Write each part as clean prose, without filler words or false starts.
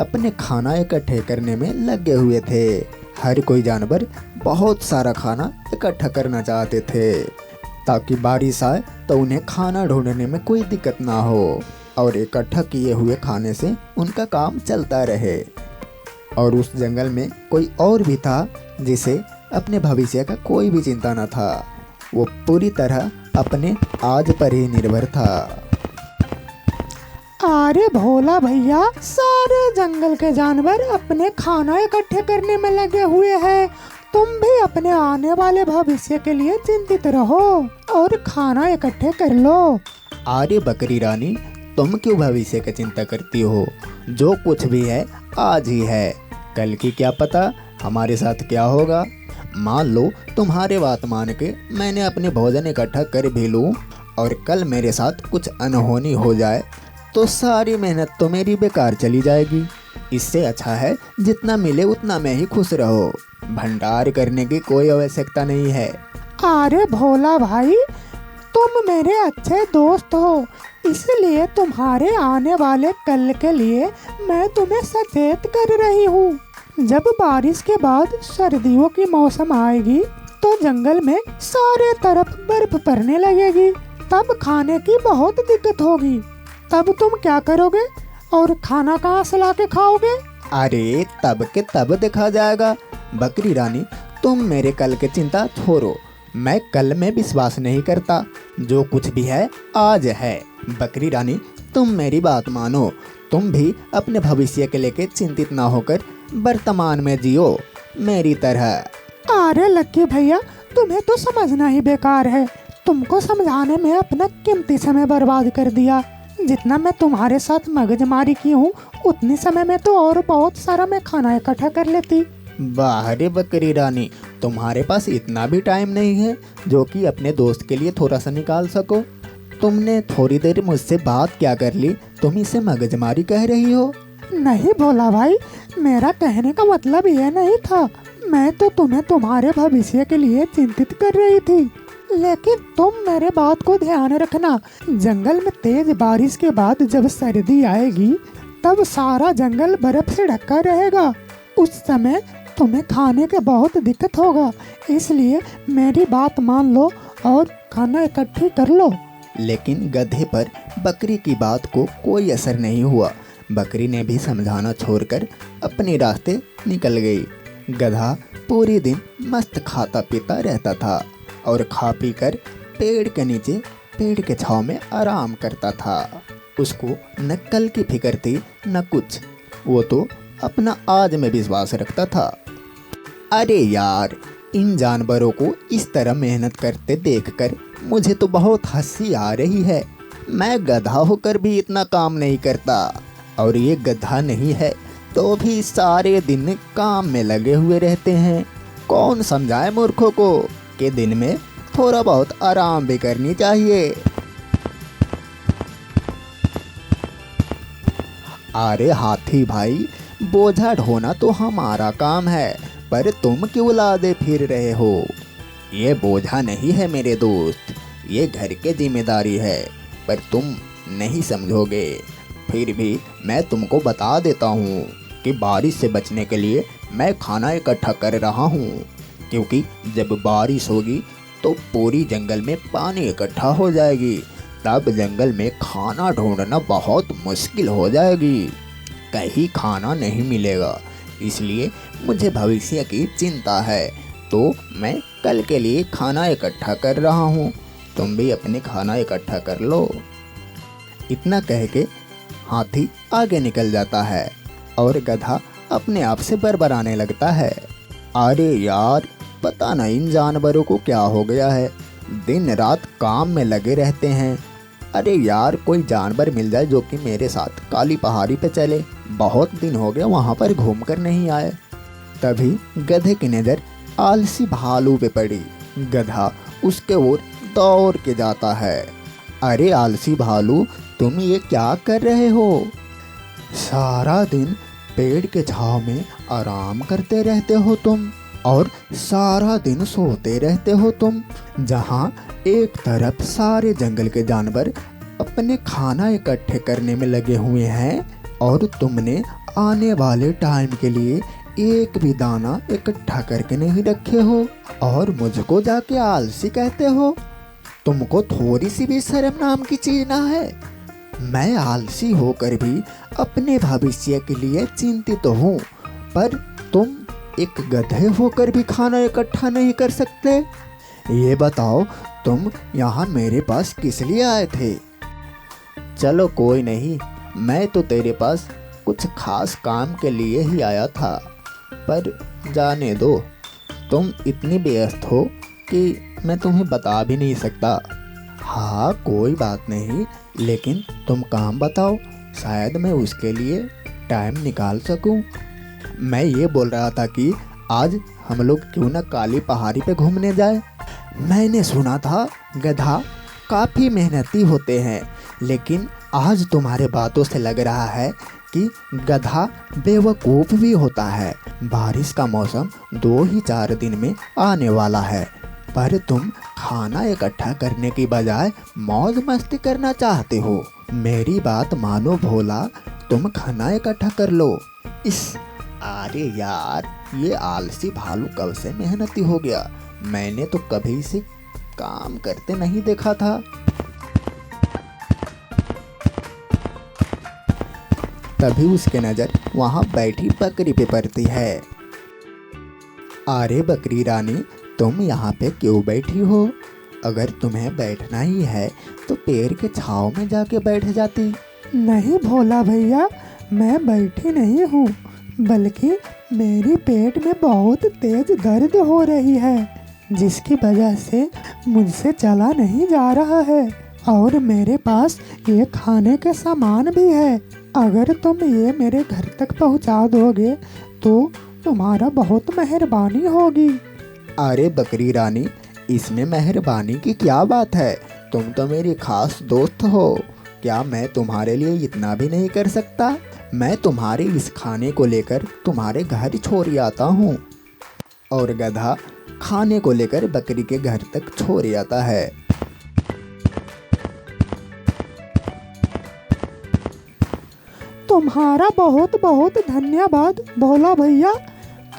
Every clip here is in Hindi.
अपने खाना इकट्ठे करने में लगे हुए थे। हर कोई जानवर बहुत सारा खाना इकट्ठा करना चाहते थे ताकि बारिश आए तो उन्हें खाना ढूंढने में कोई दिक्कत ना हो और इकट्ठा किए हुए खाने से उनका काम चलता रहे। और उस जंगल में कोई और भी था जिसे अपने भविष्य का कोई भी चिंता न था। वो पूरी तरह अपने आज पर ही निर्भर था। अरे भोला भैया, सारे जंगल के जानवर अपने खाना इकट्ठे करने में लगे हुए हैं। तुम भी अपने आने वाले भविष्य के लिए चिंतित रहो और खाना इकट्ठे कर लो। अरे बकरी रानी, तुम क्यों भविष्य की चिंता करती हो? जो कुछ भी है आज ही है, कल की क्या पता हमारे साथ क्या होगा। मान लो तुम्हारे बात मान के मैंने अपने भोजन इकट्ठा कर भी लूँ और कल मेरे साथ कुछ अनहोनी हो जाए तो सारी मेहनत तो मेरी बेकार चली जाएगी। इससे अच्छा है जितना मिले उतना में ही खुश रहो। भंडार करने की कोई आवश्यकता नहीं है। अरे भोला भाई, तुम मेरे अच्छे दोस्त हो, इसलिए तुम्हारे आने वाले कल के लिए मैं तुम्हें सचेत कर रही हूँ। जब बारिश के बाद सर्दियों की मौसम आएगी तो जंगल में सारे तरफ बर्फ पड़ने लगेगी। तब खाने की बहुत दिक्कत होगी। तब तुम क्या करोगे और खाना कहाँ से ला के खाओगे? अरे तब के तब देखा जाएगा। बकरी रानी, तुम मेरे कल की चिंता छोड़ो। मैं कल में विश्वास नहीं करता। जो कुछ भी है आज है। बकरी रानी, तुम मेरी बात मानो। तुम भी अपने भविष्य के लेके चिंतित ना होकर वर्तमान में जियो मेरी तरह। अरे लक्की भैया, तुम्हें तो समझना ही बेकार है। तुमको समझाने में अपना कीमती समय बर्बाद कर दिया। जितना मैं तुम्हारे साथ मगजमारी की हूँ उतनी समय में तो और बहुत सारा मैं खाना इकट्ठा कर लेती। वाह रे बकरी रानी, तुम्हारे पास इतना भी टाइम नहीं है जो कि अपने दोस्त के लिए थोड़ा सा निकाल सको। तुमने थोड़ी देर मुझसे बात क्या कर ली, तुम इसे मगजमारी कह रही हो? नहीं भोला भाई, मेरा कहने का मतलब यह नहीं था। मैं तो तुम्हें तुम्हारे भविष्य के लिए चिंतित कर रही थी। लेकिन तुम मेरे बात को ध्यान रखना। जंगल में तेज बारिश के बाद जब सर्दी आएगी तब सारा जंगल बर्फ से ढका रहेगा। उस समय तुम्हें खाने के बहुत दिक्कत होगा। इसलिए मेरी बात मान लो और खाना इकट्ठी कर लो। लेकिन गधे पर बकरी की बात को कोई असर नहीं हुआ। बकरी ने भी समझाना छोड़कर अपने रास्ते निकल गई। गधा पूरे दिन मस्त खाता पीता रहता था और खा पी कर पेड़ के नीचे पेड़ के छांव में आराम करता था। उसको न कल की फिक्र थी न कुछ। वो तो अपना आज में विश्वास रखता था। अरे यार, इन जानवरों को इस तरह मेहनत करते देखकर मुझे तो बहुत हंसी आ रही है। मैं गधा होकर भी इतना काम नहीं करता और ये गधा नहीं है तो भी सारे दिन काम में लगे हुए रहते हैं। कौन समझाए मूर्खों को कि दिन में थोड़ा बहुत आराम भी करनी चाहिए। अरे हाथी भाई, बोझा ढोना तो हमारा काम है, पर तुम क्यों लादे फिर रहे हो? ये बोझा नहीं है मेरे दोस्त, ये घर की जिम्मेदारी है, पर तुम नहीं समझोगे। फिर भी मैं तुमको बता देता हूँ कि बारिश से बचने के लिए मैं खाना इकट्ठा कर रहा हूँ, क्योंकि जब बारिश होगी तो पूरी जंगल में पानी इकट्ठा हो जाएगी। तब जंगल में खाना ढूंढना बहुत मुश्किल हो जाएगी। कहीं खाना नहीं मिलेगा। इसलिए मुझे भविष्य की चिंता है, तो मैं कल के लिए खाना इकट्ठा कर रहा हूँ। तुम भी अपने खाना इकट्ठा कर लो। इतना कह के हाथी आगे निकल जाता है और गधा अपने आप से बरबराने लगता है। अरे यार, पता नहीं इन जानवरों को क्या हो गया है, दिन रात काम में लगे रहते हैं। अरे यार, कोई जानवर मिल जाए जो कि मेरे साथ काली पहाड़ी पे चले। बहुत दिन हो गए वहाँ पर घूमकर नहीं आए। तभी गधे की नज़र आलसी भालू पे पड़ी। गधा उसके ओर दौड़ के जाता है। अरे आलसी भालू, तुम ये क्या कर रहे हो? सारा दिन पेड़ के छांव में आराम करते रहते हो तुम, और सारा दिन सोते रहते हो तुम। जहाँ एक तरफ सारे जंगल के जानवर अपने खाना इकट्ठे करने में लगे हुए हैं और तुमने आने वाले टाइम के लिए एक भी दाना इकट्ठा करके नहीं रखे हो और मुझको जाके आलसी कहते हो। तुमको थोड़ी सी भी शर्म नाम की चीज ना है। मैं आलसी होकर भी अपने भविष्य के लिए चिंतित हूँ, पर तुम एक गधे होकर भी खाना इकट्ठा नहीं कर सकते। ये बताओ तुम यहाँ मेरे पास किस लिए आए थे? चलो कोई नहीं, मैं तो तेरे पास कुछ खास काम के लिए ही आया था, पर जाने दो, तुम इतनी व्यस्त हो कि मैं तुम्हें बता भी नहीं सकता। हाँ कोई बात नहीं, लेकिन तुम काम बताओ, शायद मैं उसके लिए टाइम निकाल सकूं। मैं ये बोल रहा था कि आज हम लोग क्यों ना काली पहाड़ी पे घूमने जाए। मैंने सुना था गधा काफ़ी मेहनती होते हैं, लेकिन आज तुम्हारे बातों से लग रहा है कि गधा बेवकूफ़ भी होता है। बारिश का मौसम 2 ही 4 दिन में आने वाला है, पर तुम खाना इकट्ठा करने की बजाय मौज मस्ती करना चाहते हो। मेरी बात मानो भोला, तुम खाना इकट्ठा कर लो। अरे यार, ये आलसी भालू कब से मेहनती हो गया? मैंने तो कभी इसे काम करते नहीं देखा था। तभी उसके नज़र वहाँ बैठी बकरी पे पड़ती है। अरे बकरी रानी, तुम यहाँ पे क्यों बैठी हो? अगर तुम्हें बैठना ही है तो पेड़ के छांव में जाके बैठ जाती। नहीं भोला भैया, मैं बैठी नहीं हूँ, बल्कि मेरी पेट में बहुत तेज दर्द हो रही है, जिसकी वजह से मुझसे चला नहीं जा रहा है और मेरे पास ये खाने के सामान भी है। अगर तुम ये मेरे घर तक पहुंचा दोगे तो तुम्हारा बहुत मेहरबानी होगी। अरे बकरी रानी, इसमें मेहरबानी की क्या बात है? तुम तो मेरी खास दोस्त हो, क्या मैं तुम्हारे लिए इतना भी नहीं कर सकता? मैं तुम्हारे इस खाने को लेकर तुम्हारे घर छोड़ आता हूँ। और गधा खाने को लेकर बकरी के घर तक छोड़ आता है। तुम्हारा बहुत बहुत धन्यवाद भोला भैया,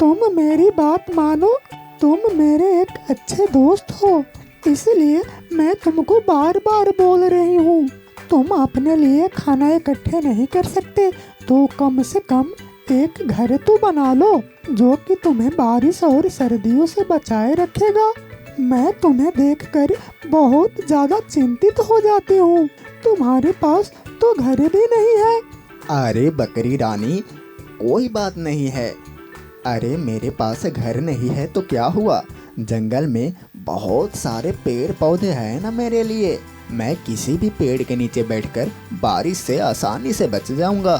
तुम मेरी बात मानो। तुम मेरे एक अच्छे दोस्त हो, इसलिए मैं तुमको बार बार बोल रही हूँ। तुम अपने लिए खाना इकट्ठे नहीं कर सकते तो कम से कम एक घर तो बना लो, जो कि तुम्हें बारिश और सर्दियों से बचाए रखेगा। मैं तुम्हें देखकर बहुत ज़्यादा चिंतित हो जाती हूँ। तुम्हारे पास तो घर भी नहीं है। अरे बकरी रानी, कोई बात नहीं है। अरे मेरे पास घर नहीं है तो क्या हुआ? जंगल में बहुत सारे पेड़ पौधे हैं ना मेरे लिए। मैं किसी भी पेड़ के नीचे बैठकर बारिश से आसानी से बच जाऊंगा।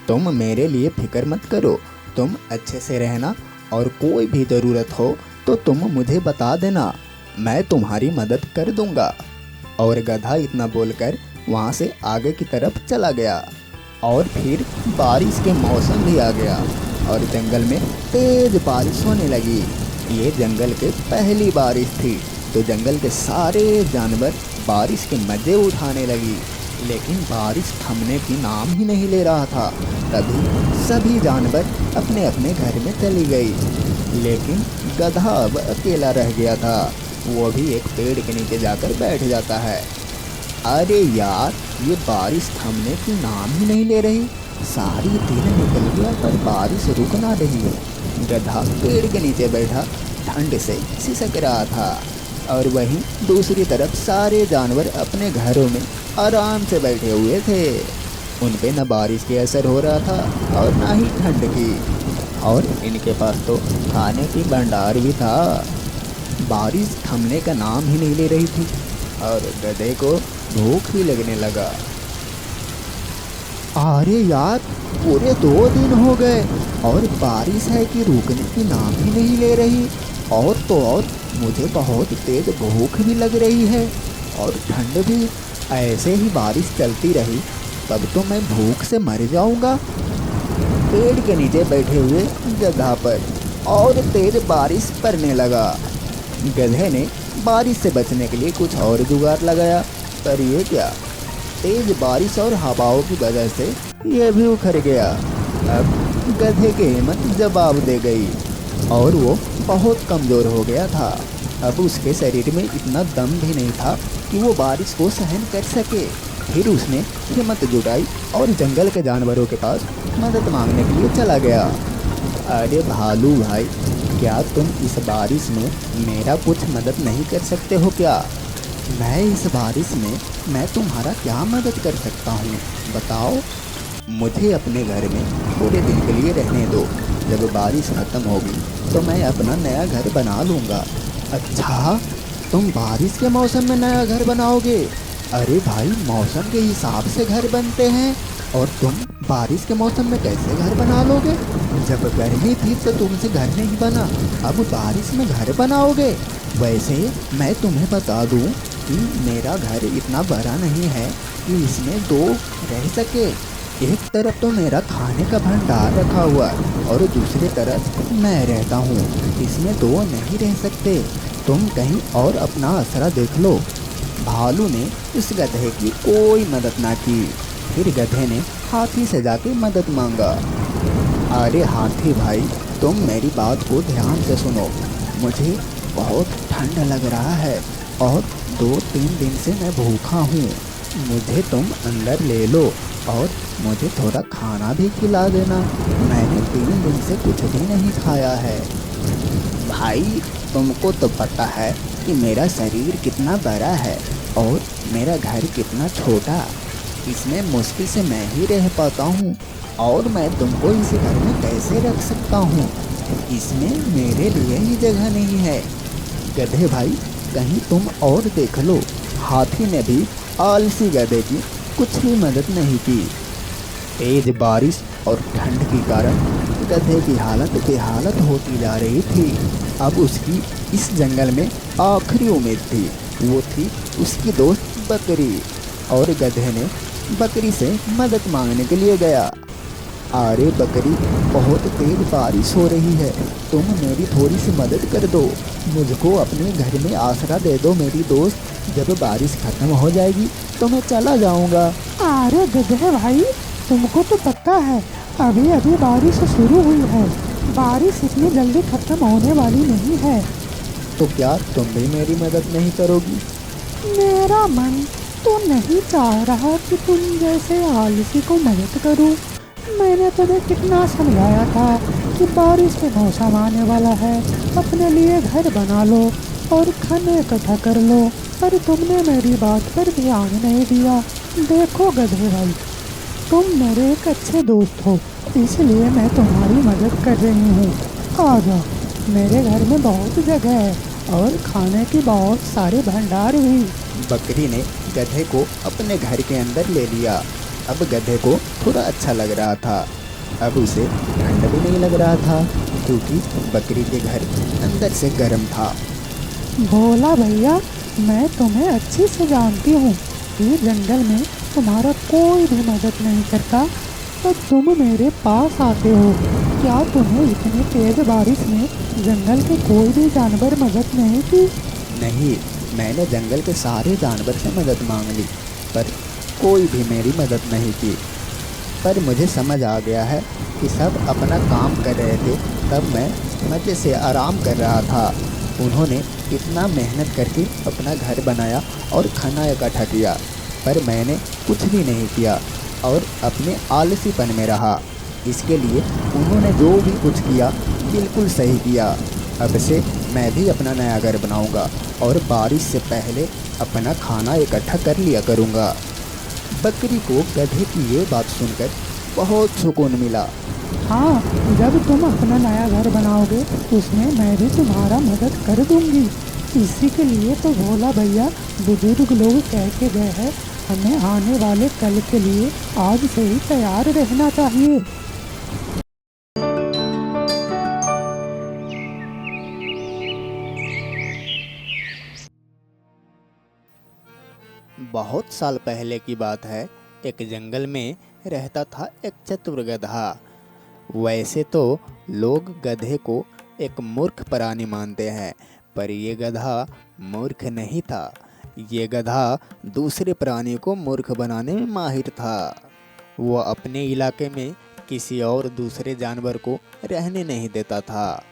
तुम मेरे लिए फिक्र मत करो, तुम अच्छे से रहना और कोई भी ज़रूरत हो तो तुम मुझे बता देना, मैं तुम्हारी मदद कर दूंगा। और गधा इतना बोलकर वहाँ से आगे की तरफ चला गया। और फिर बारिश के मौसम भी आ गया और जंगल में तेज बारिश होने लगी। ये जंगल के पहली बारिश थी, तो जंगल के सारे जानवर बारिश के मज़े उठाने लगी, लेकिन बारिश थमने की नाम ही नहीं ले रहा था। तभी सभी जानवर अपने अपने घर में चली गई, लेकिन गधा अब अकेला रह गया था। वो भी एक पेड़ के नीचे जाकर बैठ जाता है। अरे यार, ये बारिश थमने की नाम ही नहीं ले रही। सारी दिन निकल गया पर बारिश रुक ना रही। गधा पेड़ के नीचे बैठा ठंड से सिसक रहा था और वहीं दूसरी तरफ सारे जानवर अपने घरों में आराम से बैठे हुए थे। उन पे न बारिश के असर हो रहा था और ना ही ठंड की, और इनके पास तो खाने की भंडार भी था। बारिश थमने का नाम ही नहीं ले रही थी और गधे को भूख भी लगने लगा। अरे यार, पूरे 2 दिन हो गए और बारिश है कि रुकने की नाम ही नहीं ले रही। और तो और मुझे बहुत तेज भूख भी लग रही है और ठंड भी। ऐसे ही बारिश चलती रही तब तो मैं भूख से मर जाऊंगा। पेड़ के नीचे बैठे हुए गधा पर और तेज बारिश पड़ने लगा। गधे ने बारिश से बचने के लिए कुछ और जुगाड़ लगाया, पर ये क्या, तेज बारिश और हवाओं की वजह से ये भी उखड़ गया। अब गधे की हिम्मत जवाब दे गई और वो बहुत कमज़ोर हो गया था। अब उसके शरीर में इतना दम भी नहीं था कि वो बारिश को सहन कर सके। फिर उसने हिम्मत जुटाई और जंगल के जानवरों के पास मदद मांगने के लिए चला गया। अरे भालू भाई, क्या तुम इस बारिश में मेरा कुछ मदद नहीं कर सकते हो क्या? मैं इस बारिश में मैं तुम्हारा क्या मदद कर सकता हूँ, बताओ। मुझे अपने घर में थोड़े दिन के लिए रहने दो। जब बारिश ख़त्म होगी तो मैं अपना नया घर बना लूँगा। अच्छा, तुम बारिश के मौसम में नया घर बनाओगे? अरे भाई, मौसम के हिसाब से घर बनते हैं और तुम बारिश के मौसम में कैसे घर बना लोगे? जब गर्मी थी तो तुमसे घर नहीं बना, अब बारिश में घर बनाओगे? वैसे मैं तुम्हें बता दूं कि मेरा घर इतना बड़ा नहीं है कि इसमें दो रह सके। एक तरफ तो मेरा खाने का भंडार रखा हुआ है और दूसरी तरफ मैं रहता हूँ। इसमें दो नहीं रह सकते। तुम कहीं और अपना आसरा देख लो। भालू ने उस गधे की कोई मदद ना की। फिर गधे ने हाथी से जाके मदद मांगा। अरे हाथी भाई, तुम मेरी बात को ध्यान से सुनो। मुझे बहुत ठंड लग रहा है और 2-3 दिन से मैं भूखा हूँ। मुझे तुम अंदर ले लो और मुझे थोड़ा खाना भी खिला देना। मैंने 3 दिन से कुछ भी नहीं खाया है। भाई, तुमको तो पता है कि मेरा शरीर कितना बड़ा है और मेरा घर कितना छोटा। इसमें मुश्किल से मैं ही रह पाता हूँ और मैं तुमको इस घर में कैसे रख सकता हूँ? इसमें मेरे लिए ही जगह नहीं है। गधे भाई, कहीं तुम और देख लो। हाथी ने भी आलसी गधे की कुछ भी मदद नहीं की। तेज बारिश और ठंड के कारण गधे की हालत बेहालत होती जा रही थी। अब उसकी इस जंगल में आखिरी उम्मीद थी, वो थी उसकी दोस्त बकरी। और गधे ने बकरी से मदद मांगने के लिए गया। अरे बकरी, बहुत तेज बारिश हो रही है, तुम मेरी थोड़ी सी मदद कर दो। मुझको अपने घर में आसरा दे दो मेरी दोस्त। जब बारिश खत्म हो जाएगी तो मैं चला जाऊंगा। अरे गधे भाई, तुमको तो पता है अभी अभी बारिश शुरू हुई है। बारिश इतनी जल्दी खत्म होने वाली नहीं है। तो क्या तुम भी मेरी मदद नहीं करोगी? मेरा मन तो नहीं चाह रहा कि तुम जैसे आलसी को मदद करूं। मैंने तुम्हें कितना समझाया था कि बारिश के मौसम आने वाला है, अपने लिए घर बना लो और खाना इकट्ठा कर लो, पर तुमने मेरी बात पर ध्यान नहीं दिया। देखो गधे भाई, तुम मेरे एक अच्छे दोस्त हो, इसलिए मैं तुम्हारी मदद कर रही हूँ। आ जाओ, मेरे घर में बहुत जगह है और खाने की बहुत सारे भंडार भी। बकरी ने गधे को अपने घर के अंदर ले लिया। अब गधे को थोड़ा अच्छा लग रहा था। अब उसे ठंड भी नहीं लग रहा था क्योंकि बकरी के घर अंदर से गर्म था। भोला भैया, मैं तुम्हें अच्छे से जानती हूँ कि जंगल में तुम्हारा कोई भी मदद नहीं करता, तो तुम मेरे पास आते हो। क्या तुम्हें इतनी तेज बारिश में जंगल के कोई भी जानवर मदद नहीं की? नहीं, मैंने जंगल के सारे जानवर से मदद मांग ली, पर कोई भी मेरी मदद नहीं की। पर मुझे समझ आ गया है कि सब अपना काम कर रहे थे, तब मैं मज़े से आराम कर रहा था। उन्होंने इतना मेहनत करके अपना घर बनाया और खाना इकट्ठा किया, पर मैंने कुछ भी नहीं किया और अपने आलसीपन में रहा। इसके लिए उन्होंने जो भी कुछ किया बिल्कुल सही किया। अब से मैं भी अपना नया घर बनाऊंगा और बारिश से पहले अपना खाना इकट्ठा कर लिया करूंगा। बकरी को गधे की ये बात सुनकर बहुत सुकून मिला। हाँ, जब तुम अपना नया घर बनाओगे उसमें मैं भी तुम्हारा मदद कर दूंगी। इसी के लिए तो भोला भैया बुजुर्ग लोग कह के गए हैं, हमें आने वाले कल के लिए आज से ही तैयार रहना चाहिए। बहुत साल पहले की बात है। एक जंगल में रहता था एक चतुर गधा। वैसे तो लोग गधे को एक मूर्ख प्राणी मानते हैं, पर ये गधा मूर्ख नहीं था। ये गधा दूसरे प्राणी को मूर्ख बनाने में माहिर था। वो अपने इलाके में किसी और दूसरे जानवर को रहने नहीं देता था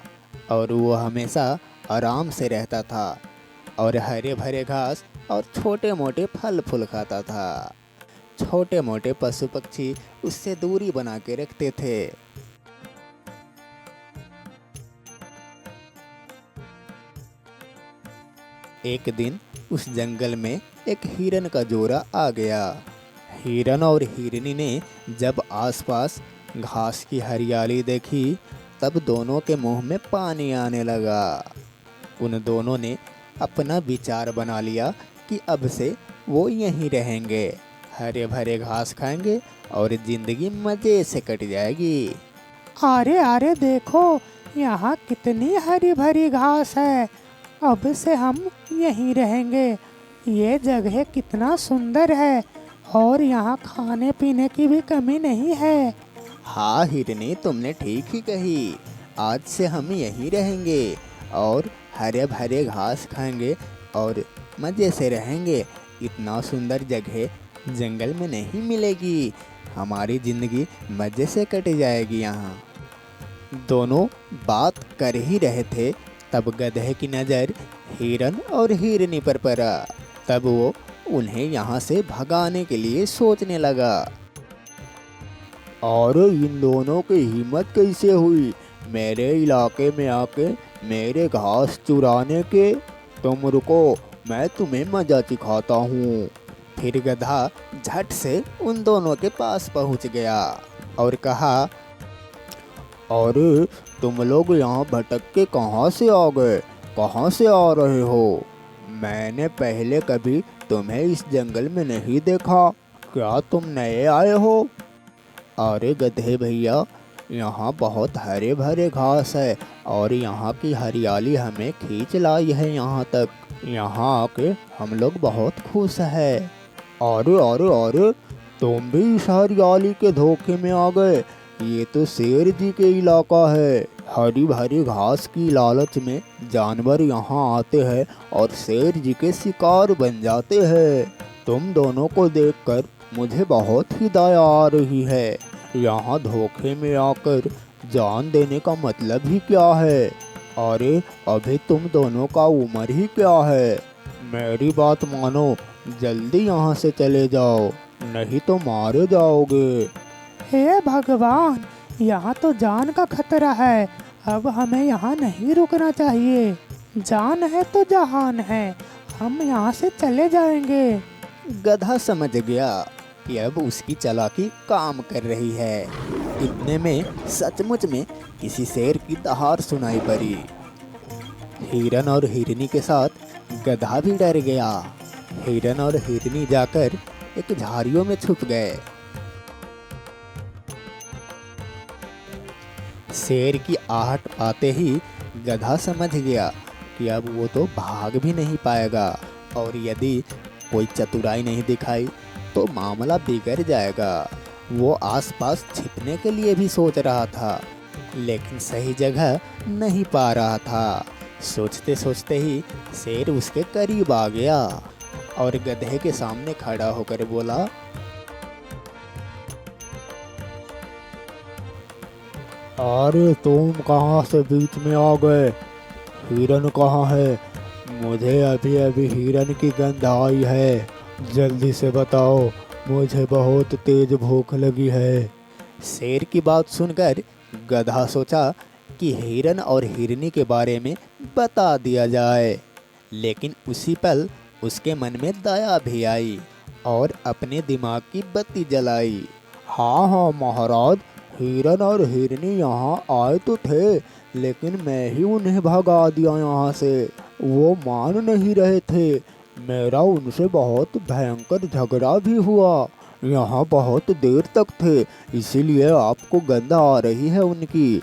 और वो हमेशा आराम से रहता था और हरे भरे घास और छोटे मोटे फल फूल खाता था। छोटे मोटे पशु पक्षी उससे दूरी बना के रखते थे। एक दिन उस जंगल में एक हिरन का जोड़ा आ गया। हिरन और हिरनी ने जब आसपास घास की हरियाली देखी तब दोनों के मुंह में पानी आने लगा। उन दोनों ने अपना विचार बना लिया कि अब से वो यहीं रहेंगे, हरे भरे घास खाएंगे और जिंदगी मज़े से कट जाएगी। अरे अरे देखो, यहाँ कितनी हरी भरी घास है। अब से हम यहीं रहेंगे। ये जगह कितना सुंदर है और यहाँ खाने पीने की भी कमी नहीं है। हाँ हिरनी, तुमने ठीक ही कही। आज से हम यहीं रहेंगे और हरे भरे घास खाएंगे और मज़े से रहेंगे। इतना सुंदर जगह जंगल में नहीं मिलेगी। हमारी ज़िंदगी मज़े से कट जाएगी यहाँ। दोनों बात कर ही रहे थे तब गधे की नज़र हिरन और हिरनी पर पड़ा। तब वो उन्हें यहाँ से भगाने के लिए सोचने लगा। और इन दोनों की हिम्मत कैसे हुई मेरे इलाके में आके मेरे घास चुराने के? तुम रुको, मैं तुम्हें मज़ा सिखाता हूँ। फिर गधा झट से उन दोनों के पास पहुँच गया और कहा, अरे तुम लोग यहाँ भटक के कहाँ से आ गए? कहाँ से आ रहे हो? मैंने पहले कभी तुम्हें इस जंगल में नहीं देखा। क्या तुम नए आए हो? अरे गधे भैया, यहाँ बहुत हरे भरे घास है और यहाँ की हरियाली हमें खींच लाई है यहाँ तक। यहाँ आके हम लोग बहुत खुश है। अरे अरे अरे, तुम भी इस हरियाली के धोखे में आ गए। ये तो शेर जी के इलाका है। हरी भरी घास की लालच में जानवर यहाँ आते हैं और शेर जी के शिकार बन जाते हैं। तुम दोनों को देखकर मुझे बहुत ही दया आ रही है। यहाँ धोखे में आकर जान देने का मतलब ही क्या है? अरे अभी तुम दोनों का उम्र ही क्या है? मेरी बात मानो, जल्दी यहाँ से चले जाओ, नहीं तो मारे जाओगे। हे भगवान, यहाँ तो जान का खतरा है। अब हमें यहाँ नहीं रुकना चाहिए। जान है तो जहान है, हम यहाँ से चले जाएंगे। गधा समझ गया कि अब उसकी चालाकी काम कर रही है। इतने में सचमुच में किसी शेर की दहाड़ सुनाई पड़ी। हिरन और हिरनी के साथ गधा भी डर गया। हिरन और हिरनी जाकर एक झाड़ियों में छुप गए। शेर की आहट पाते ही गधा समझ गया कि अब वो तो भाग भी नहीं पाएगा और यदि कोई चतुराई नहीं दिखाई तो मामला बिगड़ जाएगा। वो आसपास छिपने के लिए भी सोच रहा था लेकिन सही जगह नहीं पा रहा था। सोचते सोचते ही शेर उसके करीब आ गया और गधे के सामने खड़ा होकर बोला, अरे तुम कहाँ से बीच में आ गए? हिरन कहाँ है? मुझे अभी अभी हिरन की गंध आई है। जल्दी से बताओ, मुझे बहुत तेज भूख लगी है। शेर की बात सुनकर गधा सोचा कि हिरन और हिरनी के बारे में बता दिया जाए, लेकिन उसी पल उसके मन में दया भी आई और अपने दिमाग की बत्ती जलाई। हाँ हाँ महाराज, हिरन और हिरनी यहाँ आए तो थे लेकिन मैं ही उन्हें भगा दिया यहाँ से। वो मान नहीं रहे थे। मेरा उनसे बहुत भयंकर झगड़ा भी हुआ। यहाँ बहुत देर तक थे, इसीलिए आपको गंध आ रही है उनकी।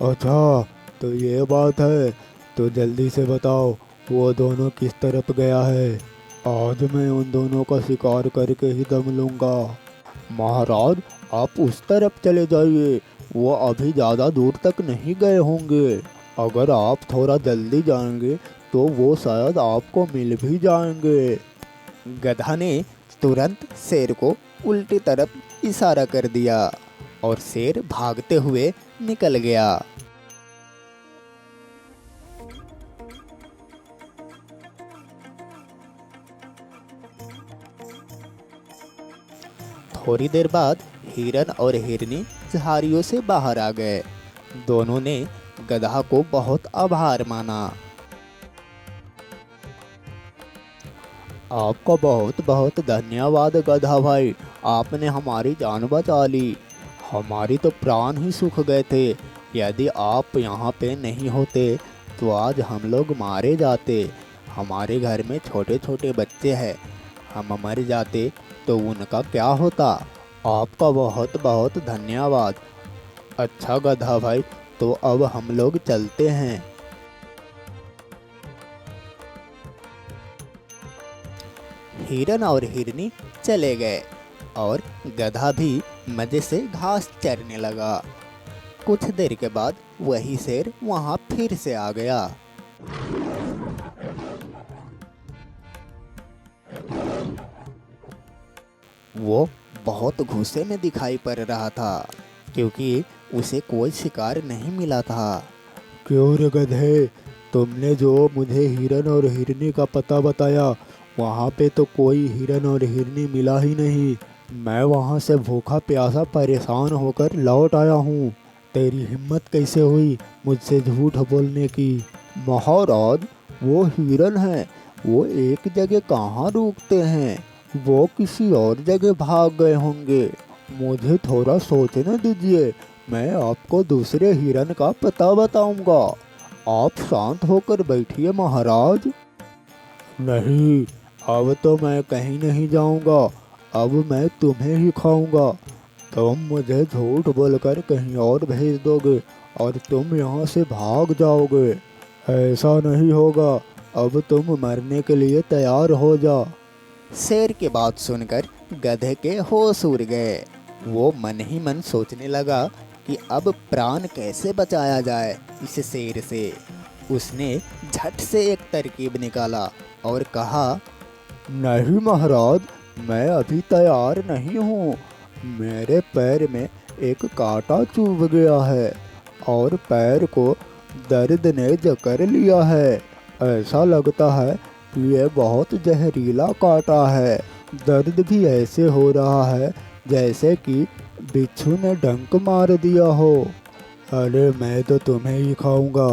अच्छा तो ये बात है, तो जल्दी से बताओ वो दोनों किस तरफ गया है? आज मैं उन दोनों का शिकार करके ही दम लूँगा। महाराज आप उस तरफ चले जाइए, वो अभी ज़्यादा दूर तक नहीं गए होंगे। अगर आप थोड़ा जल्दी जाएंगे तो वो शायद आपको मिल भी जाएंगे। गधा ने तुरंत शेर को उल्टी तरफ इशारा कर दिया और शेर भागते हुए निकल गया। थोड़ी देर बाद हिरन और हिरनी झाड़ियों से बाहर आ गए। दोनों ने गधा को बहुत आभार माना। आपका बहुत बहुत धन्यवाद गधा भाई, आपने हमारी जान बचा ली। हमारी तो प्राण ही सूख गए थे। यदि आप यहाँ पे नहीं होते तो आज हम लोग मारे जाते। हमारे घर में छोटे छोटे बच्चे हैं, हम मर जाते तो उनका क्या होता। आपका बहुत बहुत धन्यवाद। अच्छा गधा भाई, तो अब हम लोग चलते हैं। हिरन और हिरनी चले गए और गधा भी मजे से घास चरने लगा। कुछ देर के बाद वही शेर वहां फिर से आ गया। वो बहुत गुस्से में दिखाई पड़ रहा था क्योंकि उसे कोई शिकार नहीं मिला था। क्यों रे गधे, तुमने जो मुझे हिरन और हिरनी का पता बताया, वहाँ पे तो कोई हिरन और हिरनी मिला ही नहीं। मैं वहाँ से भूखा प्यासा परेशान होकर लौट आया हूँ। तेरी हिम्मत कैसे हुई मुझसे झूठ बोलने की। महाराज, वो हिरन है, वो एक जगह कहाँ रुकते हैं, वो किसी और जगह भाग गए होंगे। मुझे थोड़ा सोचने दीजिए, मैं आपको दूसरे हिरन का पता बताऊंगा। आप शांत होकर बैठिए महाराज। नहीं, अब तो मैं कहीं नहीं जाऊंगा, अब मैं तुम्हें ही खाऊंगा। तुम मुझे झूठ बोलकर कहीं और भेज दोगे और तुम यहाँ से भाग जाओगे। ऐसा नहीं होगा, अब तुम मरने के लिए तैयार हो जा। शेर की बात सुनकर गधे के होश उड़ गए। वो मन ही मन सोचने लगा कि अब प्राण कैसे बचाया जाए इस शेर से। उसने झट से एक तरकीब निकाला और कहा, नहीं महाराज, मैं अभी तैयार नहीं हूँ। मेरे पैर में एक कांटा चुभ गया है और पैर को दर्द ने जकड़ लिया है। ऐसा लगता है कि ये बहुत जहरीला कांटा है। दर्द भी ऐसे हो रहा है जैसे कि बिच्छू ने डंक मार दिया हो। अरे मैं तो तुम्हें ही खाऊंगा,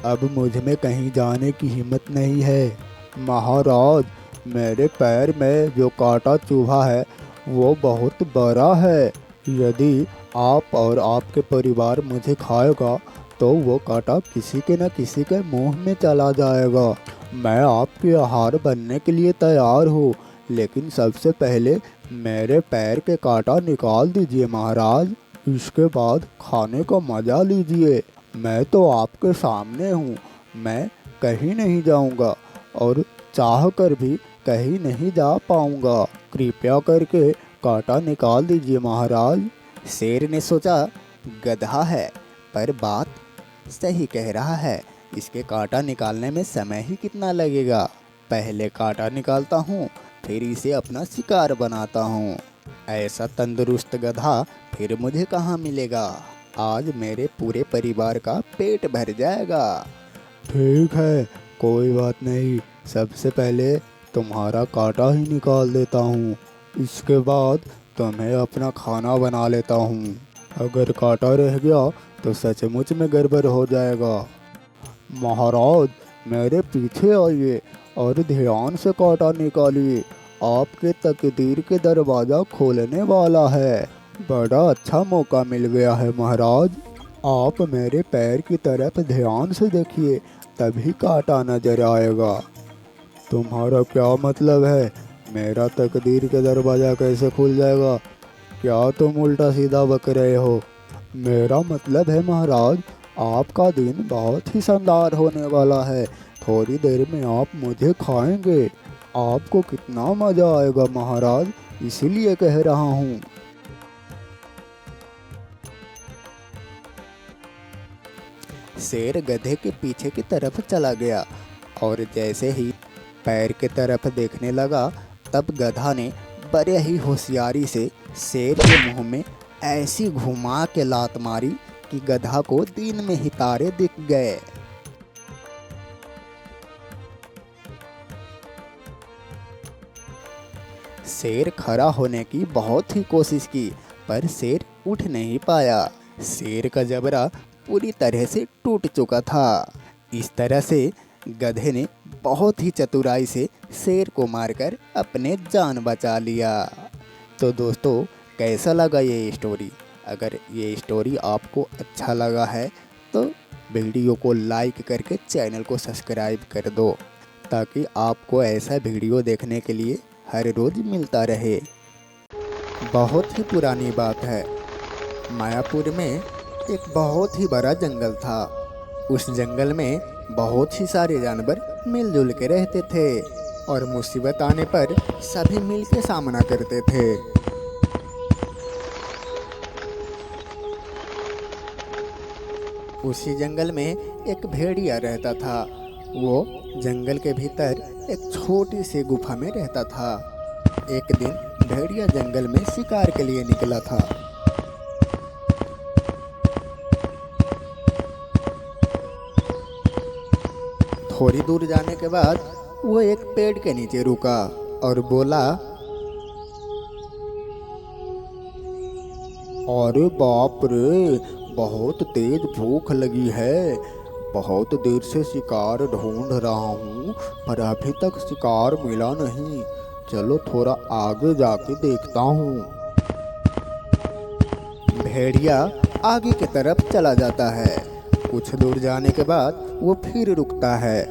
अब मुझ में कहीं जाने की हिम्मत नहीं है। महाराज, मेरे पैर में जो कांटा चुभा है वो बहुत बड़ा है। यदि आप और आपके परिवार मुझे खाएगा तो वो कांटा किसी के न किसी के मुंह में चला जाएगा। मैं आपके आहार बनने के लिए तैयार हूँ, लेकिन सबसे पहले मेरे पैर के कांटा निकाल दीजिए महाराज। इसके बाद खाने का मजा लीजिए। मैं तो आपके सामने हूँ, मैं कहीं नहीं जाऊँगा और चाह कर भी कहीं नहीं जा पाऊँगा। कृपया करके कांटा निकाल दीजिए महाराज। शेर ने सोचा, गधा है पर बात सही कह रहा है, इसके कांटा निकालने में समय ही कितना लगेगा। पहले कांटा निकालता हूँ, फिर इसे अपना शिकार बनाता हूँ। ऐसा तंदुरुस्त गधा फिर मुझे कहाँ मिलेगा। आज मेरे पूरे परिवार का पेट भर जाएगा। ठीक है, कोई बात नहीं, सबसे पहले तुम्हारा कांटा ही निकाल देता हूँ, इसके बाद तुम्हें अपना खाना बना लेता हूँ। अगर कांटा रह गया तो सचमुच में गड़बड़ हो जाएगा। महाराज, मेरे पीछे आइए और ध्यान से कांटा निकालिए। आपके तकदीर के दरवाज़ा खोलने वाला है। बड़ा अच्छा मौका मिल गया है महाराज। आप मेरे पैर की तरफ ध्यान से देखिए, तभी कांटा नजर आएगा। तुम्हारा क्या मतलब है? मेरा तकदीर का दरवाज़ा कैसे खुल जाएगा? क्या तुम उल्टा सीधा बक रहे हो? मेरा मतलब है महाराज, आपका दिन बहुत ही शानदार होने वाला है। थोड़ी देर में आप मुझे खाएंगे। आपको कितना मज़ा आएगा महाराज, इसीलिए कह रहा हूँ। शेर गधे के पीछे की तरफ चला गया और जैसे ही पैर की तरफ देखने लगा, तब गधा ने बड़े ही होशियारी से शेर के मुंह में ऐसी घुमा के लात मारी कि गधा को दिन में ही तारे दिख गए। शेर खड़ा होने की बहुत ही कोशिश की, पर शेर उठ नहीं पाया। शेर का जबड़ा पूरी तरह से टूट चुका था। इस तरह से गधे ने बहुत ही चतुराई से शेर को मारकर अपने जान बचा लिया। तो दोस्तों, कैसा लगा ये स्टोरी? अगर ये स्टोरी आपको अच्छा लगा है तो वीडियो को लाइक करके चैनल को सब्सक्राइब कर दो, ताकि आपको ऐसा वीडियो देखने के लिए हर रोज़ मिलता रहे। बहुत ही पुरानी बात है, मायापुर में एक बहुत ही बड़ा जंगल था। उस जंगल में बहुत ही सारे जानवर मिलजुल के रहते थे और मुसीबत आने पर सभी मिल के सामना करते थे। उसी जंगल में एक भेड़िया रहता था। वो जंगल के भीतर एक छोटी सी गुफा में रहता था। एक दिन भेड़िया जंगल में शिकार के लिए निकला था। थोड़ी दूर जाने के बाद वो एक पेड़ के नीचे रुका और बोला, अरे बाप रे, बहुत तेज भूख लगी है। बहुत देर से शिकार ढूंढ रहा हूँ, पर अभी तक शिकार मिला नहीं। चलो थोड़ा आगे जाके देखता हूँ। भेड़िया आगे की तरफ चला जाता है। कुछ दूर जाने के बाद वो फिर रुकता है,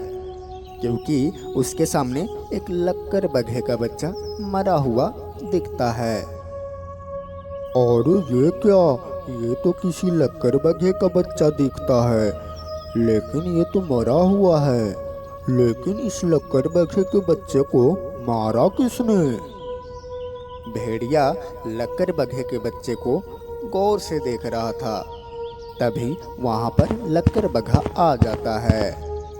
क्योंकि उसके सामने एक लक्कर बघे का बच्चा मरा हुआ दिखता है। और ये क्या? ये तो किसी लक्कर बघे का बच्चा दिखता है, लेकिन ये तो मरा हुआ है। लेकिन इस लक्कर बघे के बच्चे को मारा किसने? भेड़िया लक्कर बघे के बच्चे को गौर से देख रहा था। तभी वहां पर लक्कर बघा आ जाता है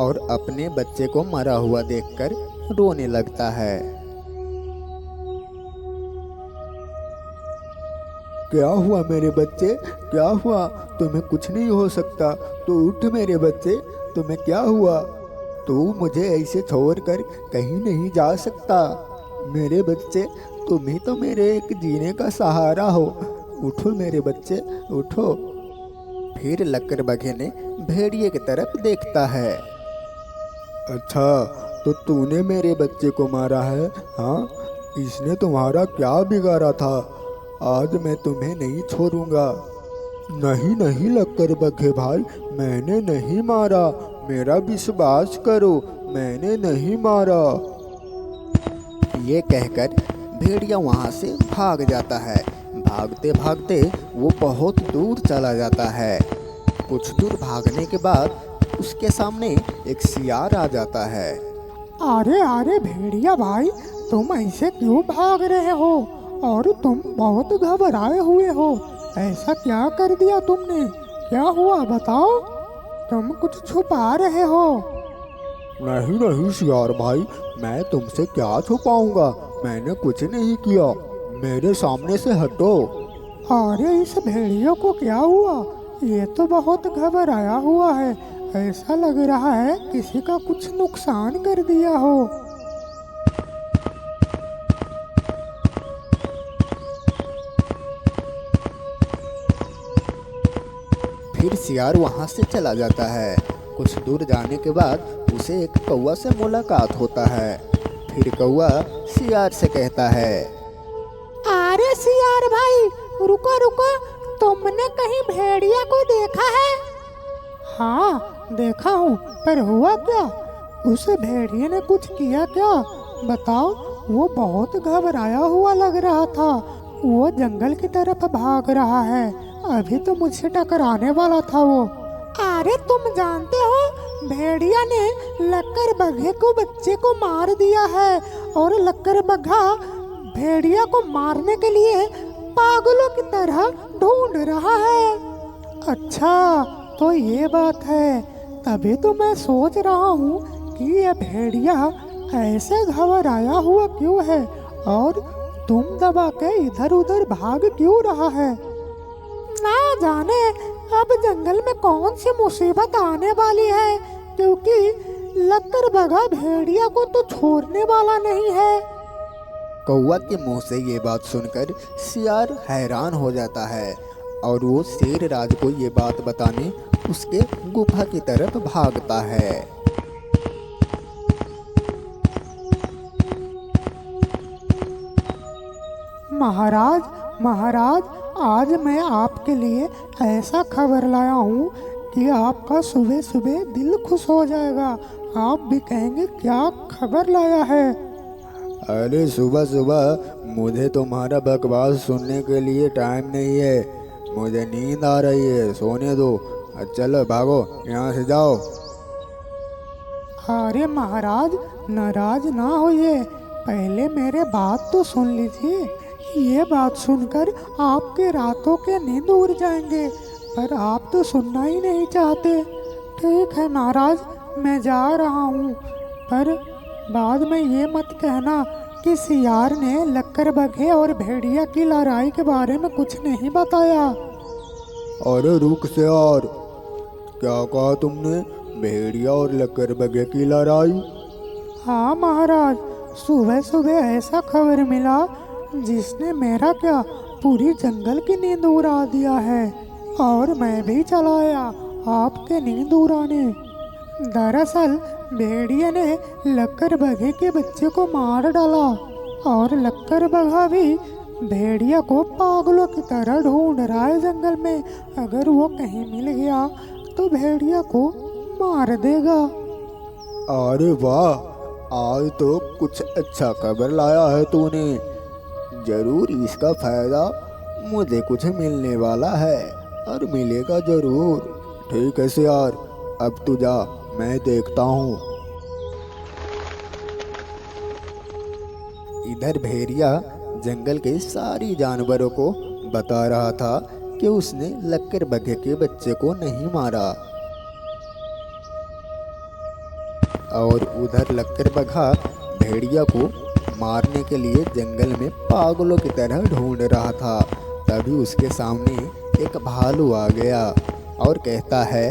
और अपने बच्चे को मरा हुआ देखकर रोने लगता है। क्या हुआ मेरे बच्चे? क्या हुआ? तुम्हें कुछ नहीं हो सकता, तो उठ मेरे बच्चे। तुम्हें क्या हुआ? तू मुझे ऐसे छोड़कर कहीं नहीं जा सकता। मेरे बच्चे, तुम ही तो मेरे एक जीने का सहारा हो। उठो मेरे बच्चे, उठो। फिर लक्कर बघे ने भेड़िए की तरफ देखता है। अच्छा, तो तूने मेरे बच्चे को मारा है? हाँ, इसने तुम्हारा क्या बिगाड़ा था? आज मैं तुम्हें नहीं छोड़ूंगा। नहीं नहीं लक्कर बघे भाई, मैंने नहीं मारा। मेरा विश्वास करो, मैंने नहीं मारा। ये कहकर भेड़िया वहां से भाग जाता है। भागते भागते वो बहुत दूर चला जाता है। कुछ दूर भागने के बाद उसके सामने एक सियार आ जाता है। अरे अरे भेड़िया भाई, तुम ऐसे क्यों भाग रहे हो? और तुम बहुत घबराए हुए हो। ऐसा क्या कर दिया तुमने? क्या हुआ बताओ? तुम कुछ छुपा रहे हो। नहीं नहीं सियार भाई, मैं तुमसे क्या छुपाऊंगा? मैंने कुछ नहीं किया। मेरे सामने से हटो। अरे इस भेड़ियों को क्या हुआ? ये तो बहुत घबराया हुआ है। ऐसा लग रहा है किसी का कुछ नुकसान कर दिया हो। फिर सियार वहां से चला जाता है। कुछ दूर जाने के बाद उसे एक कौवा से मुलाकात होता है। फिर कौवा सियार से कहता है, अरे सियार भाई, रुको रुको, तुमने कहीं भेड़िया को देखा है? हाँ देखा हूँ, पर हुआ क्या? उस भेड़िए ने कुछ किया क्या? बताओ। वो बहुत घबराया हुआ लग रहा था। वो जंगल की तरफ भाग रहा है। अभी तो मुझसे टकराने वाला था वो। अरे तुम जानते हो, भेड़िया ने लक्कर बघे को बच्चे को मार दिया है और लक्कर बघा भेड़िया को मारने के लिए पागलों की तरह ढूंढ रहा है। अच्छा, तो ये बात है। तभी तो मैं सोच रहा हूँ कि ये भेड़िया ऐसे घबराया हुआ क्यों है और तुम दबा के इधर उधर भाग क्यों रहा है। न जाने अब जंगल में कौन सी मुसीबत आने वाली है, क्योंकि लक्कड़बग्घा भेड़िया को तो छोड़ने वाला नहीं है। कौवा के मुंह से ये बात सुनकर सियार हैरान हो जाता है और वो शेर राज को ये बात बताने उसके गुफा की तरफ भागता है। महाराज, महाराज, आज मैं आपके लिए ऐसा खबर लाया हूँ कि आपका सुबह सुबह दिल खुश हो जाएगा। आप भी कहेंगे क्या खबर लाया है। अरे सुबह सुबह मुझे तुम्हारा बकवास सुनने के लिए टाइम नहीं है, मुझे नींद आ रही है, सोने दो। चलो भागो यहाँ से जाओ। अरे महाराज, नाराज ना होइए, पहले मेरे बात तो सुन लीजिए। ये बात सुनकर आपके रातों के नींद उड़ जाएंगे, पर आप तो सुनना ही नहीं चाहते। ठीक है महाराज, मैं जा रहा हूँ, पर बाद में ये मत कहना कि सियार ने लक्कड़बग्घे और भेड़िया की लड़ाई के बारे में कुछ नहीं बताया। अरे रुक सियार, क्या कहा तुमने? भेड़िया और लक्कड़बग्घे की लड़ाई? हाँ महाराज, सुबह सुबह ऐसा खबर मिला जिसने मेरा क्या पूरी जंगल की नींद उड़ा दिया है, और मैं भी चला आया आपके नींद उड़ाने। दरअसल भेड़िया ने लक्कड़बग्घे के बच्चे को मार डाला और लक्कड़बग्घा भी भेड़िया को पागलों की तरह ढूंढ रहा है जंगल में। अगर वो कहीं मिल गया तो भेड़िया को मार देगा। अरे वाह, आज तो कुछ अच्छा खबर लाया है तूने। जरूर इसका फायदा मुझे कुछ मिलने वाला है, और मिलेगा जरूर। ठीक है सियार, अब तू जा, मैं देखता हूँ। इधर भेड़िया जंगल के सारी जानवरों को बता रहा था कि उसने लक्कड़बग्घे के बच्चे को नहीं मारा, और उधर लक्कड़बग्घा भेड़िया को मारने के लिए जंगल में पागलों की तरह ढूंढ रहा था। तभी उसके सामने एक भालू आ गया और कहता है,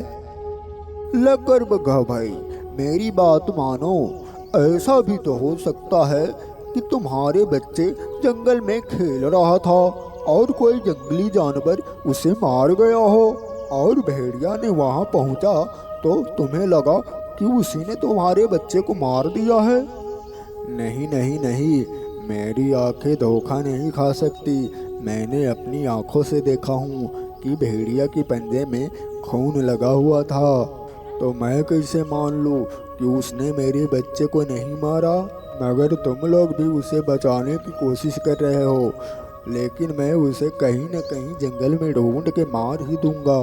लक्कड़बग्घा भाई, मेरी बात मानो। ऐसा भी तो हो सकता है कि तुम्हारे बच्चे जंगल में खेल रहा था और कोई जंगली जानवर उसे मार गया हो, और भेड़िया ने वहां पहुंचा तो तुम्हें लगा कि उसी ने तुम्हारे बच्चे को मार दिया है। नहीं नहीं नहीं, मेरी आंखें धोखा नहीं खा सकती। मैंने अपनी आंखों से देखा हूँ कि भेड़िया के पंजे में खून लगा हुआ था, तो मैं कैसे मान लूँ कि उसने मेरे बच्चे को नहीं मारा? मगर तुम लोग भी उसे बचाने की कोशिश कर रहे हो, लेकिन मैं उसे कहीं न कहीं जंगल में ढूंढ के मार ही दूंगा।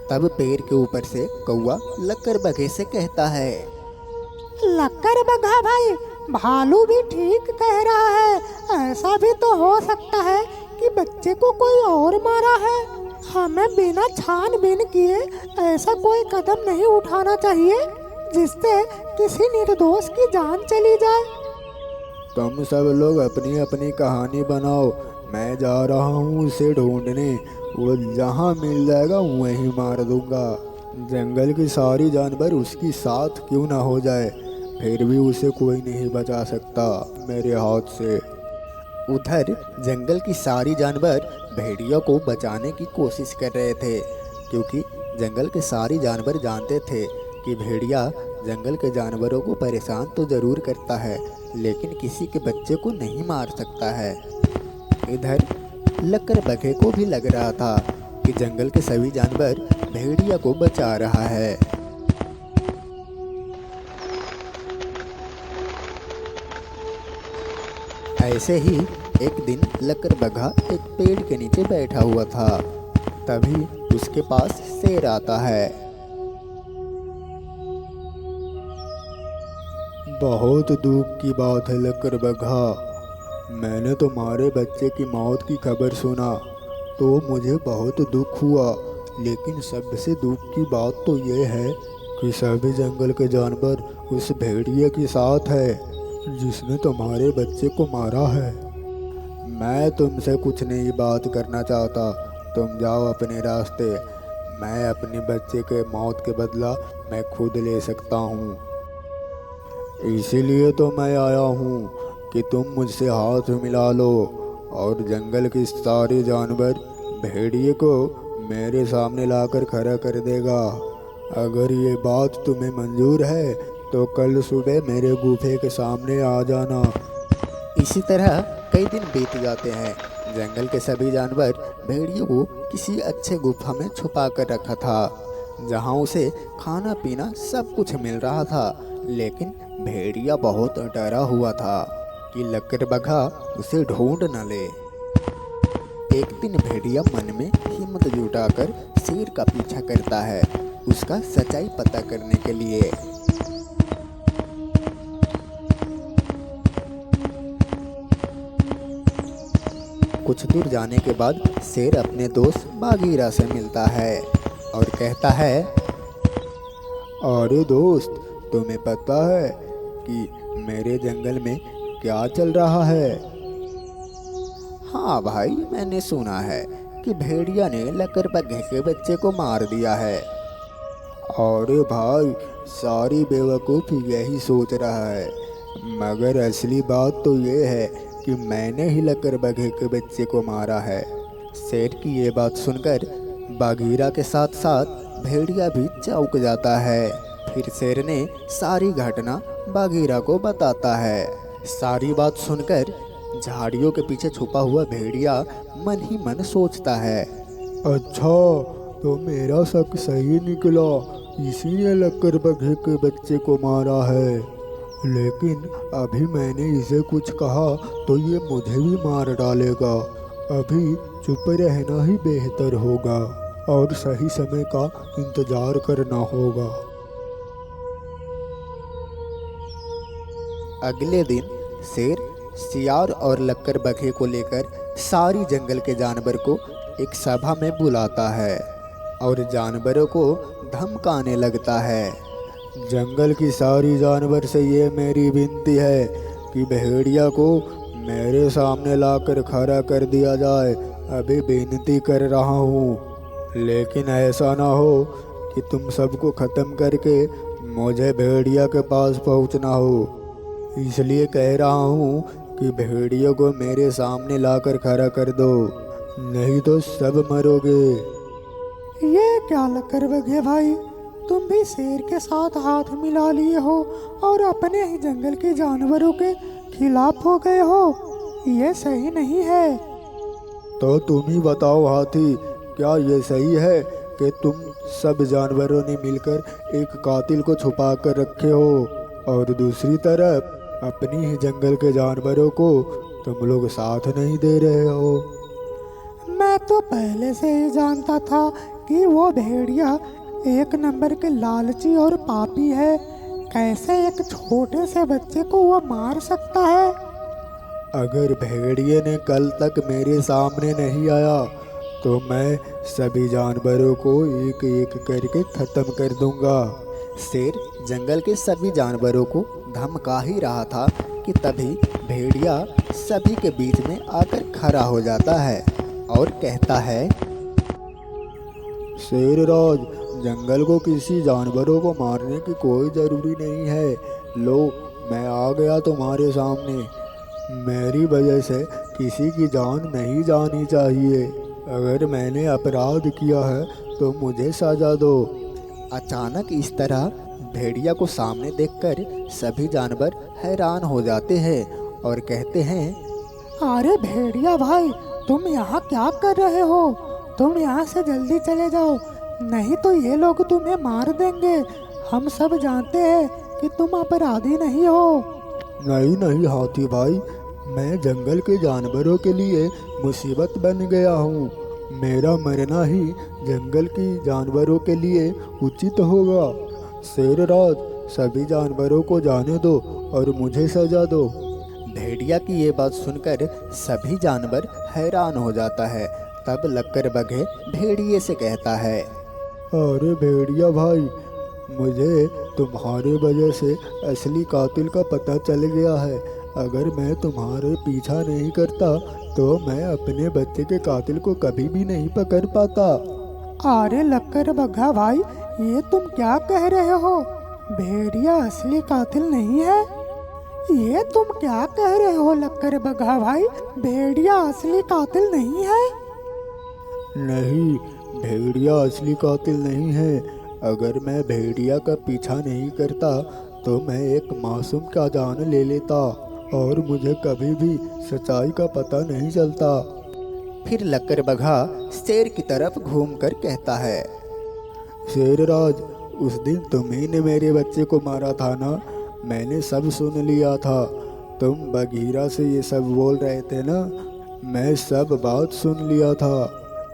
तब पेड़ के ऊपर से कौवा लक्कड़बग्घे से कहता है, लक्कड़बग्घा भाई, भालू भी ठीक कह रहा है। ऐसा भी तो हो सकता है कि बच्चे को कोई और मारा है। हमें बिना छानबीन किए ऐसा कोई कदम नहीं उठाना चाहिए जिससे किसी निर्दोष की जान चली जाए। तुम सब लोग अपनी अपनी कहानी बनाओ, मैं जा रहा हूँ उसे ढूंढने। वो जहाँ मिल जाएगा वहीं मार दूंगा। जंगल की सारी जानवर उसकी साथ क्यों ना हो जाए, फिर भी उसे कोई नहीं बचा सकता मेरे हाथ से। उधर जंगल की सारी जानवर भेड़िया को बचाने की कोशिश कर रहे थे, क्योंकि जंगल के सारी जानवर जानते थे कि भेड़िया जंगल के जानवरों को परेशान तो ज़रूर करता है, लेकिन किसी के बच्चे को नहीं मार सकता है। इधर लक्कड़बग्घे को भी लग रहा था कि जंगल के सभी जानवर भेड़िया को बचा रहा है। ऐसे ही एक दिन लक्कड़बग्घा एक पेड़ के नीचे बैठा हुआ था। तभी उसके पास शेर आता है। बहुत दुख की बात है लक्कड़बग्घा, मैंने तुम्हारे बच्चे की मौत की खबर सुना तो मुझे बहुत दुख हुआ, लेकिन सबसे दुख की बात तो ये है कि सभी जंगल के जानवर उस भेड़िए के साथ है जिसने तुम्हारे बच्चे को मारा है। मैं तुमसे कुछ नई बात करना चाहता, तुम जाओ अपने रास्ते। मैं अपने बच्चे के मौत के बदला मैं खुद ले सकता हूँ। इसीलिए तो मैं आया हूँ कि तुम मुझसे हाथ मिला लो और जंगल के सारे जानवर भेड़िए को मेरे सामने लाकर खड़ा कर देगा। अगर ये बात तुम्हें मंजूर है तो कल सुबह मेरे गुफे के सामने आ जाना। इसी तरह कई दिन बीत जाते हैं। जंगल के सभी जानवर भेड़िए को किसी अच्छे गुफा में छुपा कर रखा था, जहां उसे खाना पीना सब कुछ मिल रहा था। लेकिन भेड़िया बहुत डरा हुआ था कि लकड़बग्घा उसे ढूंढ न ले। एक दिन भेड़िया मन में हिम्मत जुटाकर शेर का पीछा करता है, उसका सच्चाई पता करने के लिए। कुछ दूर जाने के बाद शेर अपने दोस्त बाघीरा से मिलता है और कहता है, अरे दोस्त, तुम्हें पता है कि मेरे जंगल में क्या चल रहा है? हाँ भाई, मैंने सुना है कि भेड़िया ने लकड़बग्घे के बच्चे को मार दिया है। अरे भाई, सारी बेवकूफ़ यही सोच रहा है, मगर असली बात तो ये है कि मैंने ही लकड़बग्घे के बच्चे को मारा है। शेर की ये बात सुनकर बाघीरा के साथ साथ भेड़िया भी चौंक जाता है। फिर शेर ने सारी घटना बाघीरा को बताता है। सारी बात सुनकर झाड़ियों के पीछे छुपा हुआ भेड़िया मन ही मन सोचता है, अच्छा तो मेरा शक सही निकला, इसीलिए लकड़बग्घे के बच्चे को मारा है। लेकिन अभी मैंने इसे कुछ कहा तो ये मुझे भी मार डालेगा। अभी चुप रहना ही बेहतर होगा और सही समय का इंतजार करना होगा। अगले दिन शेर सियार और लकड़बग्घे को लेकर सारी जंगल के जानवर को एक सभा में बुलाता है और जानवरों को धमकाने लगता है। जंगल की सारी जानवर से ये मेरी विनती है कि भेड़िया को मेरे सामने लाकर खड़ा कर दिया जाए। अभी विनती कर रहा हूँ, लेकिन ऐसा ना हो कि तुम सबको ख़त्म करके मुझे भेड़िया के पास पहुँचना हो। इसलिए कह रहा हूँ कि भेड़िया को मेरे सामने लाकर खड़ा कर दो, नहीं तो सब मरोगे। ये क्या लकड़बग्घे भाई, तुम भी शेर के साथ हाथ मिला लिए हो और अपने ही जंगल के जानवरों के खिलाफ हो गए हो। ये सही नहीं है। तो तुम ही बताओ हाथी, क्या ये सही है कि तुम सब जानवरों ने मिलकर एक कातिल को छुपा कर रखे हो और दूसरी तरफ अपनी ही जंगल के जानवरों को तुम लोग साथ नहीं दे रहे हो? मैं तो पहले से ही जानता था कि वो भेड़िया एक नंबर के लालची और पापी है। कैसे एक छोटे से बच्चे को वो मार सकता है? अगर भेड़िए ने कल तक मेरे सामने नहीं आया तो मैं सभी जानवरों को एक एक करके ख़त्म कर दूंगा। शेर जंगल के सभी जानवरों को धमका ही रहा था कि तभी भेड़िया सभी के बीच में आकर खड़ा हो जाता है और कहता है, शेरराज, जंगल को किसी जानवरों को मारने की कोई ज़रूरी नहीं है। लो, मैं आ गया तुम्हारे सामने। मेरी वजह से किसी की जान नहीं जानी चाहिए। अगर मैंने अपराध किया है तो मुझे सजा दो। अचानक इस तरह भेड़िया को सामने देखकर सभी जानवर हैरान हो जाते हैं और कहते हैं, अरे भेड़िया भाई, तुम यहाँ क्या कर रहे हो? तुम यहाँ से जल्दी चले जाओ, नहीं तो ये लोग तुम्हें मार देंगे। हम सब जानते हैं कि तुम अपराधी नहीं हो। नहीं नहीं हाथी भाई, मैं जंगल के जानवरों के लिए मुसीबत बन गया हूँ। मेरा मरना ही जंगल की जानवरों के लिए उचित होगा। शेरराज, सभी जानवरों को जाने दो और मुझे सजा दो। भेड़िया की ये बात सुनकर सभी जानवर हैरान हो जाता है। तब लकड़बग्घे भेड़िए से कहता है, अरे भेड़िया भाई, मुझे तुम्हारे वजह से असली कातिल का पता चल गया है। अगर मैं तुम्हारे पीछा नहीं करता तो मैं अपने बच्चे के कातिल को कभी भी नहीं पकड़ पाता। अरे लक्कर बग्घा भाई, ये तुम क्या कह रहे हो? भेड़िया असली कातिल नहीं है। ये तुम क्या कह रहे हो लक्कर बग्घा भाई? भेड़िया असली कातिल नहीं है। नहीं, भेड़िया असली कातिल नहीं है। अगर मैं भेड़िया का पीछा नहीं करता तो मैं एक मासूम का जान ले लेता और मुझे कभी भी सच्चाई का पता नहीं चलता। फिर लक्कर बग्घा शेर की तरफ घूमकर कहता है, शेरराज, उस दिन तुम्ही ने मेरे बच्चे को मारा था ना? मैंने सब सुन लिया था। तुम बघीरा से ये सब बोल रहे थे ना? मैं सब बात सुन लिया था।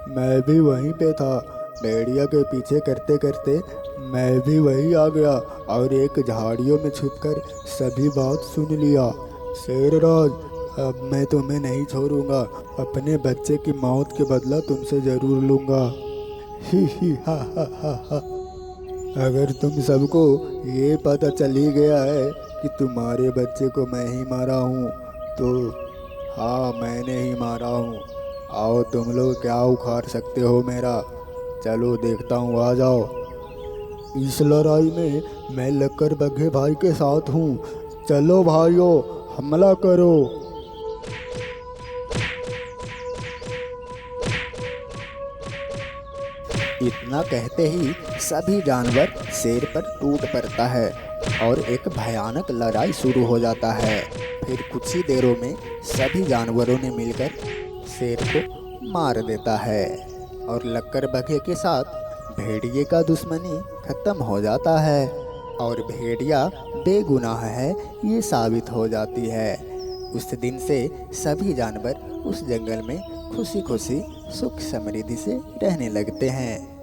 मैं भी वहीं पे था। भेड़िया के पीछे करते करते मैं भी वहीं आ गया और एक झाड़ियों में छुपकर सभी बात सुन लिया। शेरराज, अब मैं तुम्हें नहीं छोड़ूंगा। अपने बच्चे की मौत के बदला तुमसे जरूर लूंगा। ही हा हा हा हा। अगर तुम सबको ये पता चली गया है कि तुम्हारे बच्चे को मैं ही मारा हूँ तो हाँ, मैंने ही मारा हूँ। आओ तुम लोग क्या उखाड़ सकते हो मेरा? चलो देखता हूँ, आ जाओ। इस लड़ाई में मैं लक्कर बग्घे भाई के साथ हूँ। चलो भाइयों, हमला करो। इतना कहते ही सभी जानवर शेर पर टूट पड़ता है और एक भयानक लड़ाई शुरू हो जाता है। फिर कुछ ही देरों में सभी जानवरों ने मिलकर शेर को मार देता है और लक्कर बग्घे के साथ भेड़िए का दुश्मनी खत्म हो जाता है और भेड़िया बेगुनाह है ये साबित हो जाती है। उस दिन से सभी जानवर उस जंगल में खुशी खुशी सुख समृद्धि से रहने लगते हैं।